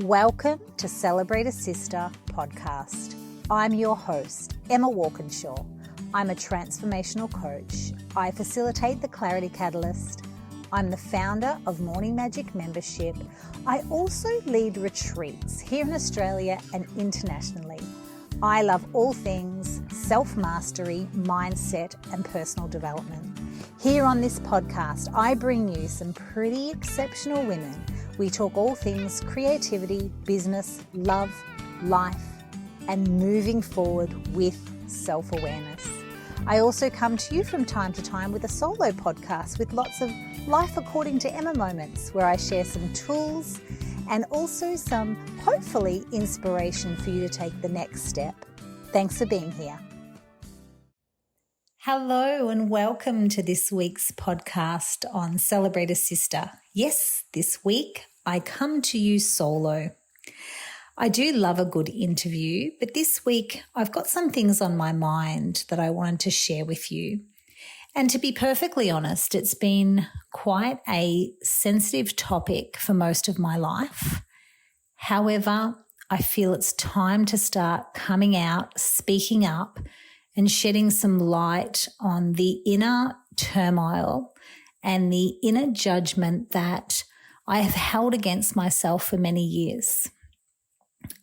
Welcome to Celebrate a Sister podcast. I'm your host, Emma Walkinshaw. I'm a transformational coach. I facilitate the Clarity Catalyst. I'm the founder of Morning Magic Membership. I also lead retreats here in Australia and internationally. I love all things self-mastery, mindset, and personal development. Here on this podcast, I bring you some pretty exceptional women. We talk all things creativity, business, love, life, and moving forward with self-awareness. I also come to you from time to time with a solo podcast with lots of life according to Emma moments where I share some tools and also some, hopefully, inspiration for you to take the next step. Thanks for being here. Hello and welcome to this week's podcast on Celebrate a Sister. Yes, this week I come to you solo. I do love a good interview, but this week I've got some things on my mind that I wanted to share with you. And to be perfectly honest, it's been quite a sensitive topic for most of my life. However, I feel it's time to start coming out, speaking up, and shedding some light on the inner turmoil and the inner judgment that I have held against myself for many years.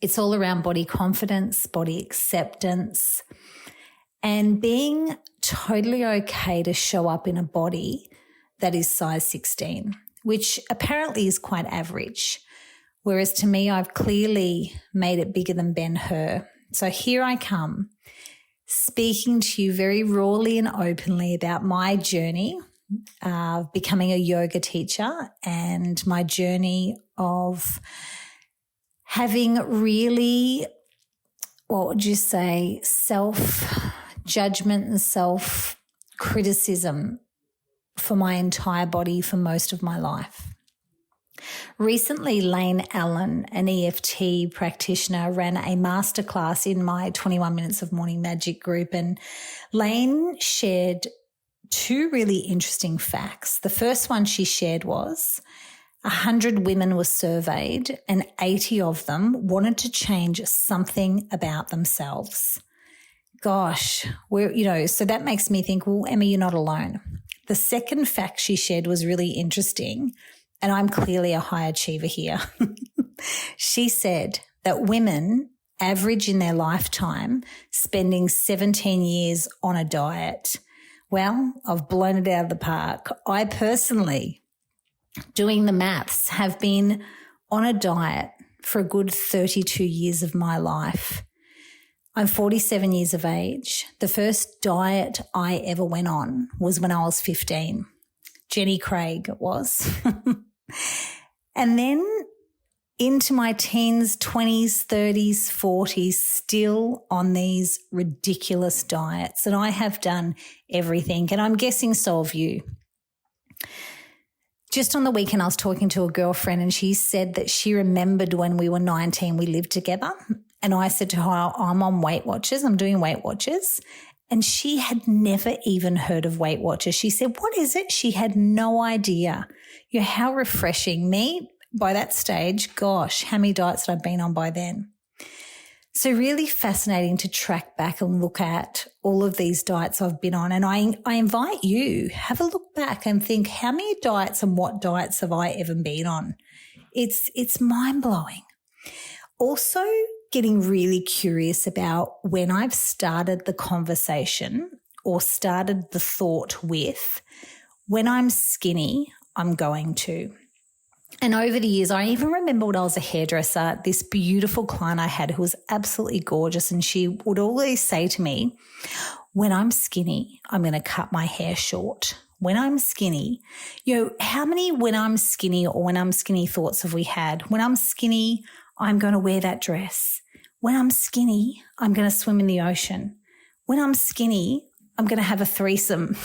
It's all around body confidence, body acceptance, and being totally okay to show up in a body that is size 16, which apparently is quite average. Whereas to me, I've clearly made it bigger than Ben-Hur. So here I come, speaking to you very rawly and openly about my journey of becoming a yoga teacher and my journey of having really, what would you say, self-judgment and self-criticism for my entire body for most of my life. Recently, Lane Allen, an EFT practitioner, ran a masterclass in my 21 Minutes of Morning Magic group, and Lane shared two really interesting facts. The first one she shared was 100 women were surveyed and 80 of them wanted to change something about themselves. Gosh, so that makes me think, well, Emma, you're not alone. The second fact she shared was really interesting. And I'm clearly a high achiever here. She said that women average in their lifetime spending 17 years on a diet. Well, I've blown it out of the park. I personally, doing the maths, have been on a diet for a good 32 years of my life. I'm 47 years of age. The first diet I ever went on was when I was 15. Jenny Craig it was. And then into my teens, 20s, 30s, 40s, still on these ridiculous diets. And I have done everything, and I'm guessing so have you. Just on the weekend, I was talking to a girlfriend and she said that she remembered when we were 19, we lived together. And I said to her, I'm on Weight Watchers. I'm doing Weight Watchers. And she had never even heard of Weight Watchers. She said, what is it? She had no idea. How refreshing. Me, by that stage, gosh, how many diets had I been on by then? So really fascinating to track back and look at all of these diets I've been on. And I invite you, have a look back and think, how many diets and what diets have I ever been on? It's mind-blowing. Also, getting really curious about when I've started the conversation or started the thought with, when I'm skinny, I'm going to. And over the years, I even remember when I was a hairdresser, this beautiful client I had who was absolutely gorgeous, and she would always say to me, when I'm skinny, I'm going to cut my hair short. When I'm skinny, how many when I'm skinny or when I'm skinny thoughts have we had? When I'm skinny, I'm going to wear that dress. When I'm skinny, I'm going to swim in the ocean. When I'm skinny, I'm going to have a threesome,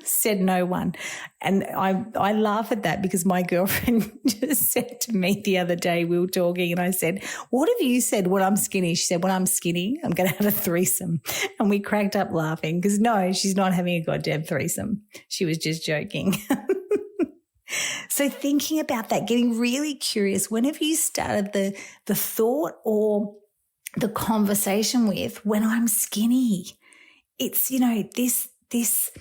said no one. And I laugh at that because my girlfriend just said to me the other day, we were talking, and I said, what have you said when I'm skinny? She said, when I'm skinny, I'm going to have a threesome. And we cracked up laughing because no, she's not having a goddamn threesome. She was just joking. So thinking about that, getting really curious, when have you started the thought or the conversation with when I'm skinny? It's, this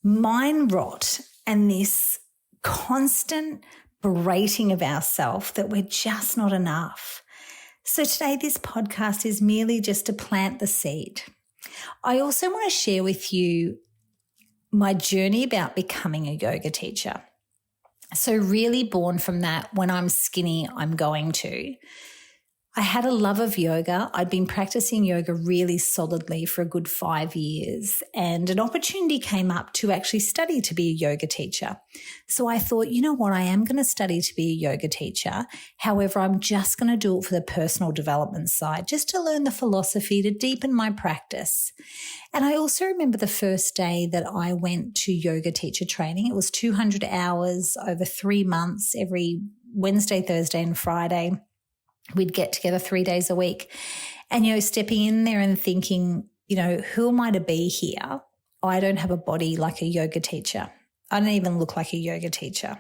mind rot and this constant berating of ourselves that we're just not enough. So today this podcast is merely just to plant the seed. I also want to share with you my journey about becoming a yoga teacher. So really born from that, when I'm skinny, I'm going to. I had a love of yoga. I'd been practicing yoga really solidly for a good 5 years, and an opportunity came up to actually study to be a yoga teacher. So I thought, you know what, I am going to study to be a yoga teacher. However, I'm just going to do it for the personal development side, just to learn the philosophy, to deepen my practice. And I also remember the first day that I went to yoga teacher training. It was 200 hours over 3 months, every Wednesday, Thursday, and Friday. We'd get together 3 days a week, and, stepping in there and thinking, who am I to be here? I don't have a body like a yoga teacher. I don't even look like a yoga teacher.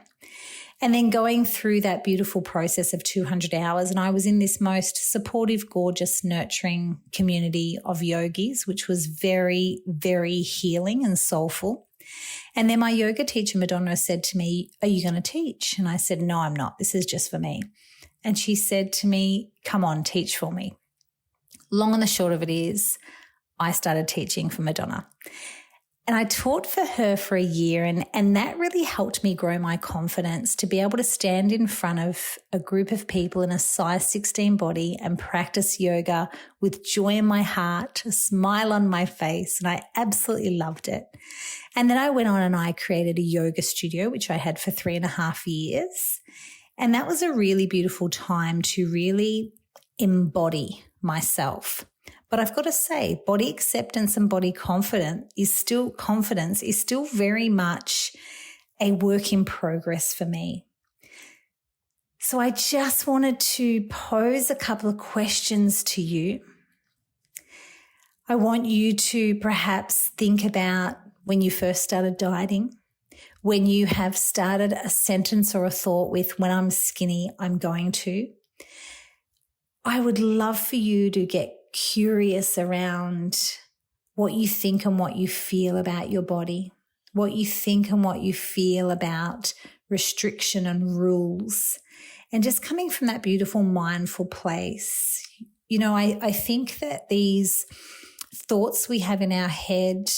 And then going through that beautiful process of 200 hours, and I was in this most supportive, gorgeous, nurturing community of yogis, which was very, very healing and soulful. And then my yoga teacher, Madonna, said to me, "Are you going to teach?" And I said, "No, I'm not. This is just for me." And she said to me, "Come on, teach for me." Long and the short of it is, I started teaching for Madonna. And I taught for her for a year, and that really helped me grow my confidence to be able to stand in front of a group of people in a size 16 body and practice yoga with joy in my heart, a smile on my face, and I absolutely loved it. And then I went on and I created a yoga studio, which I had for 3.5 years. And that was a really beautiful time to really embody myself. But I've got to say, body acceptance and body confidence is still very much a work in progress for me. So I just wanted to pose a couple of questions to you. I want you to perhaps think about when you first started dieting, when you have started a sentence or a thought with, "When I'm skinny, I'm going to." I would love for you to get curious around what you think and what you feel about your body, what you think and what you feel about restriction and rules, and just coming from that beautiful mindful place. I think that these thoughts we have in our head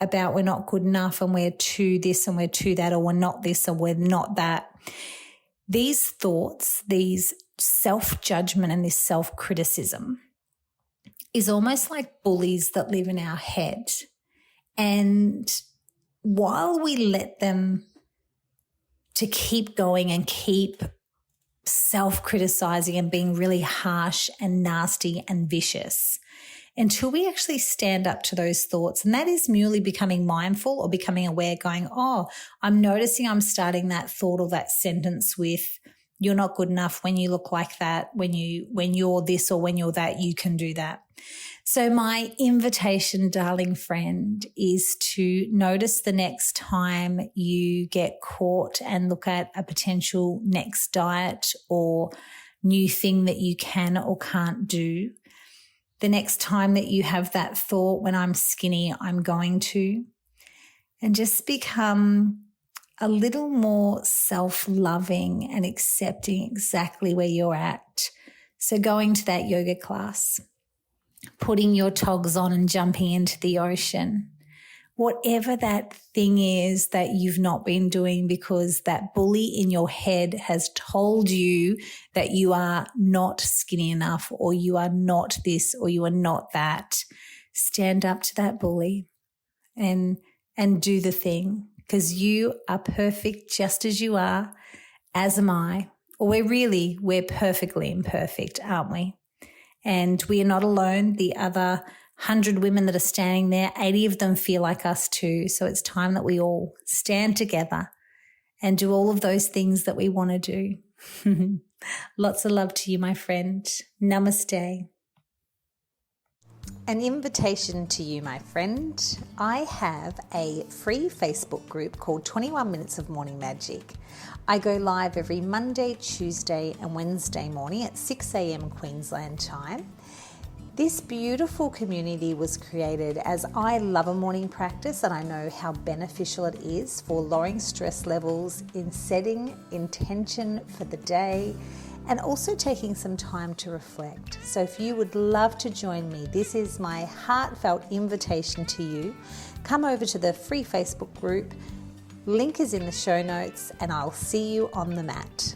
about we're not good enough and we're too this and we're too that, or we're not this or we're not that. These thoughts, these self-judgment and this self-criticism is almost like bullies that live in our head. And while we let them to keep going and keep self-criticizing and being really harsh and nasty and vicious, until we actually stand up to those thoughts. And that is merely becoming mindful or becoming aware, going, "Oh, I'm noticing I'm starting that thought or that sentence with, you're not good enough when you look like that, when you're this or when you're that, you can do that." So my invitation, darling friend, is to notice the next time you get caught and look at a potential next diet or new thing that you can or can't do. The next time that you have that thought, "When I'm skinny, I'm going to," and just become a little more self-loving and accepting exactly where you're at. So going to that yoga class, putting your togs on and jumping into the ocean, whatever that thing is that you've not been doing because that bully in your head has told you that you are not skinny enough or you are not this or you are not that. Stand up to that bully and do the thing, because you are perfect just as you are, as am I. Or we're perfectly imperfect, aren't we? And we are not alone. The other 100 women that are standing there, 80 of them feel like us too. So it's time that we all stand together and do all of those things that we want to do. Lots of love to you, my friend. Namaste. An invitation to you, my friend. I have a free Facebook group called 21 Minutes of Morning Magic. I go live every Monday, Tuesday and Wednesday morning at 6 a.m. Queensland time. This beautiful community was created as I love a morning practice and I know how beneficial it is for lowering stress levels, in setting intention for the day, and also taking some time to reflect. So if you would love to join me, this is my heartfelt invitation to you. Come over to the free Facebook group. Link is in the show notes, and I'll see you on the mat.